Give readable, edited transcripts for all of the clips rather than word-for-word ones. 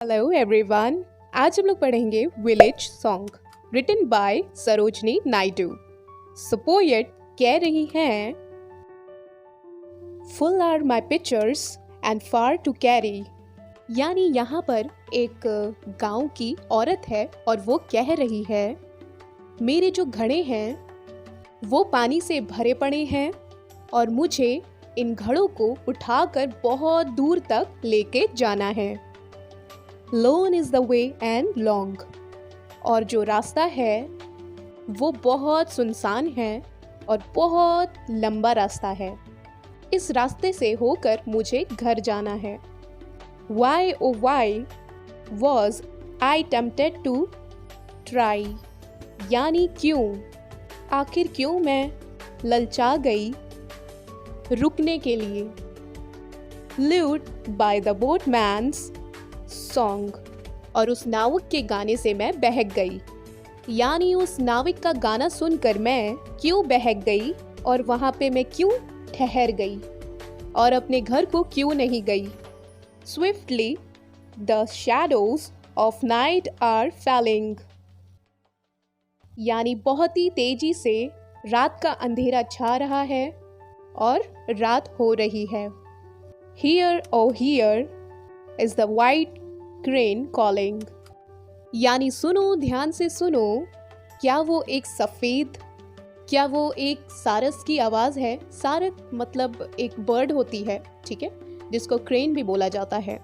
Hello everyone. आज हम लोग पढ़ेंगे village song written by Sarojini Naidu. So poet कह रही हैं, full are my pitchers and far to carry. यानी यहाँ पर एक गांव की औरत है और वो कह रही है, मेरे जो घड़े हैं वो पानी से भरे पड़े हैं और मुझे इन घड़ों को उठाकर बहुत दूर तक लेके जाना है। Lone is the way and long। और जो रास्ता है वो बहुत सुनसान है और बहुत लंबा रास्ता है। इस रास्ते से होकर मुझे घर जाना है। Why oh why was I tempted to try। यानी क्यों, आखिर क्यों मैं ललचा गई रुकने के लिए। Lured by the boatman's song. और उस नाविक के गाने से मैं बहक गई। यानी उस नाविक का गाना सुनकर मैं क्यों बहक गई और वहां पे मैं क्यों ठहर गई और अपने घर को क्यों नहीं गई। Swiftly the shadows of night are falling. यानी बहुत ही तेजी से रात का अंधेरा छा रहा है और रात हो रही है। Hear O hear is the white crane calling। यानी सुनो, ध्यान से सुनो, क्या वो एक सफ़ेद, क्या वो एक सारस की आवाज़ है। सारस मतलब एक बर्ड होती है, ठीक है, जिसको क्रेन भी बोला जाता है।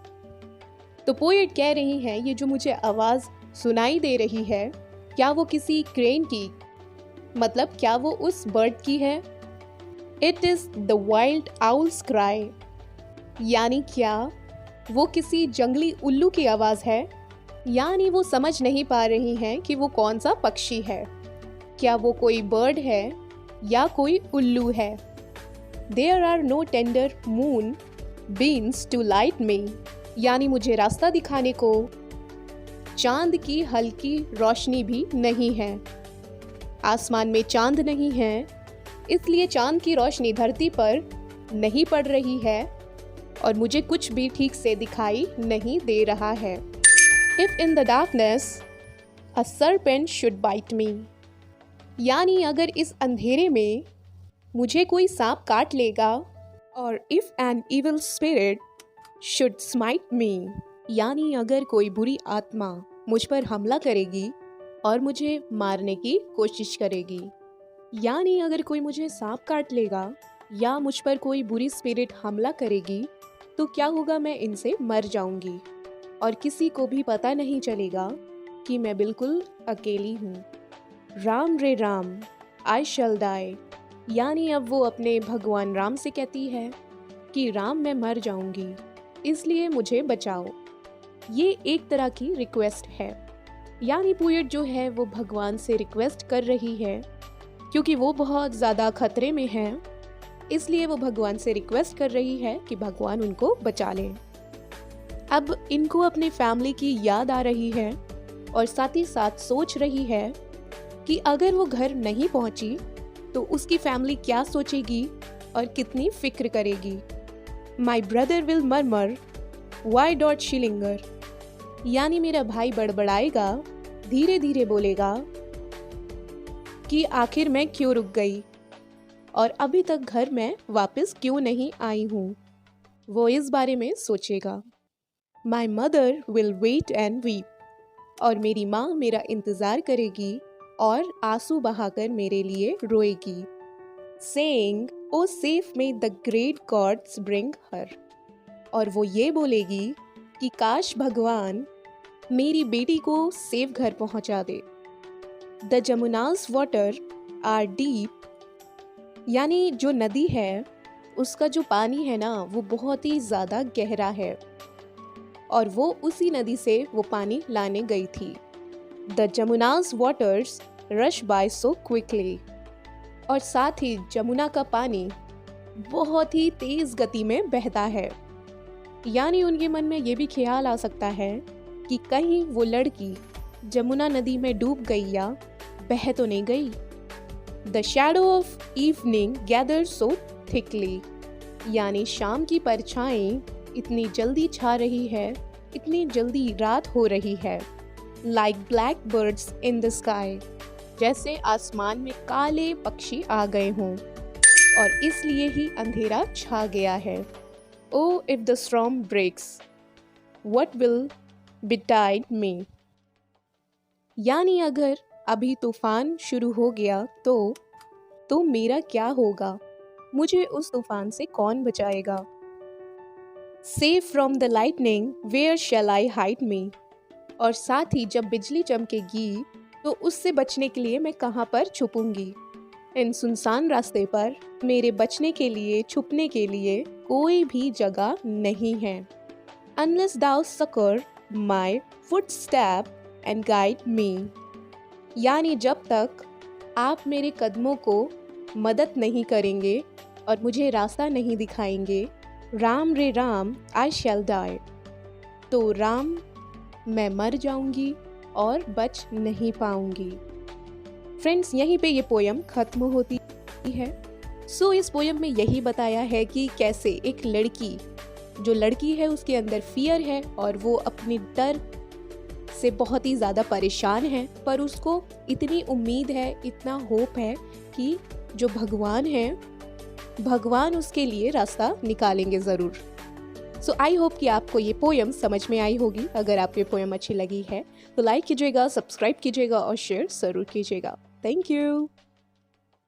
तो पोएट कह रही हैं, ये जो मुझे आवाज़ सुनाई दे रही है, क्या वो किसी क्रेन की, मतलब क्या वो उस बर्ड की है। It is the wild owls cry. यानी क्या वो किसी जंगली उल्लू की आवाज़ है। यानी वो समझ नहीं पा रही हैं कि वो कौन सा पक्षी है, क्या वो कोई बर्ड है या कोई उल्लू है। There are no tender moon beams to light me. यानी मुझे रास्ता दिखाने को चांद की हल्की रोशनी भी नहीं है। आसमान में चांद नहीं है, इसलिए चांद की रोशनी धरती पर नहीं पड़ रही है और मुझे कुछ भी ठीक से दिखाई नहीं दे रहा है। If in the darkness a serpent should bite me। यानी अगर इस अंधेरे में मुझे कोई सांप काट लेगा। और if an evil spirit should smite me। यानी अगर कोई बुरी आत्मा मुझ पर हमला करेगी और मुझे मारने की कोशिश करेगी। यानी अगर कोई मुझे सांप काट लेगा या मुझ पर कोई बुरी स्पिरिट हमला करेगी तो क्या होगा, मैं इनसे मर जाऊंगी और किसी को भी पता नहीं चलेगा कि मैं बिल्कुल अकेली हूँ। राम रे राम आई शैल डाई। यानी अब वो अपने भगवान राम से कहती है कि राम मैं मर जाऊंगी, इसलिए मुझे बचाओ। ये एक तरह की रिक्वेस्ट है। यानी पोएट जो है वो भगवान से रिक्वेस्ट कर रही है क्योंकि वो बहुत ज़्यादा खतरे में है, इसलिए वो भगवान से रिक्वेस्ट कर रही है कि भगवान उनको बचा लें। अब इनको अपने फैमिली की याद आ रही है और साथ ही साथ सोच रही है कि अगर वो घर नहीं पहुंची तो उसकी फैमिली क्या सोचेगी और कितनी फिक्र करेगी। My brother will murmur why doth she linger. यानी मेरा भाई बड़बड़ाएगा, धीरे धीरे बोलेगा कि आखिर मैं क्यों रुक गई और अभी तक घर में वापस क्यों नहीं आई हूँ। वो इस बारे में सोचेगा। My mother will wait and weep. और मेरी माँ मेरा इंतज़ार करेगी और आंसू बहाकर मेरे लिए रोएगी। Saying O safe may the great gods bring her. और वो ये बोलेगी कि काश भगवान मेरी बेटी को सेफ घर पहुँचा दे। The Jamuna's water are deep. यानी जो नदी है उसका जो पानी है ना वो बहुत ही ज़्यादा गहरा है और वो उसी नदी से वो पानी लाने गई थी। The Jamuna's waters rush by so quickly. और साथ ही जमुना का पानी बहुत ही तेज़ गति में बहता है। यानी उनके मन में ये भी ख्याल आ सकता है कि कहीं वो लड़की जमुना नदी में डूब गई या बह तो नहीं गई। The shadow of evening gathers so thickly। यानी शाम की परछाई इतनी जल्दी छा रही है इतनी जल्दी रात हो रही है। Like black birds in the sky, जैसे आसमान में काले पक्षी आ गए हों और इसलिए ही अंधेरा छा गया है। O if the storm breaks, what will betide me। यानी अगर अभी तूफान शुरू हो गया तो मेरा क्या होगा, मुझे उस तूफान से कौन बचाएगा। Safe from the lightning, where shall I hide me। और साथ ही जब बिजली चमकेगी तो उससे बचने के लिए मैं कहाँ पर छुपूंगी। इन सुनसान रास्ते पर मेरे बचने के लिए, छुपने के लिए कोई भी जगह नहीं है। Unless thou succor my footstep and guide me। यानी जब तक आप मेरे कदमों को मदद नहीं करेंगे और मुझे रास्ता नहीं दिखाएंगे, राम रे राम आई शैल डाई, तो राम मैं मर जाऊंगी और बच नहीं पाऊंगी। फ्रेंड्स, यहीं पे ये पोयम खत्म होती है। सो इस पोयम में यही बताया है कि कैसे एक लड़की, जो लड़की है उसके अंदर फियर है और वो अपने डर से बहुत ही ज़्यादा परेशान है, पर उसको इतनी उम्मीद है, इतना होप है कि जो भगवान है, भगवान उसके लिए रास्ता निकालेंगे ज़रूर। सो आई होप कि आपको ये पोयम समझ में आई होगी। अगर आपको ये पोयम अच्छी लगी है तो लाइक कीजिएगा, सब्सक्राइब कीजिएगा और शेयर ज़रूर कीजिएगा। Thank you.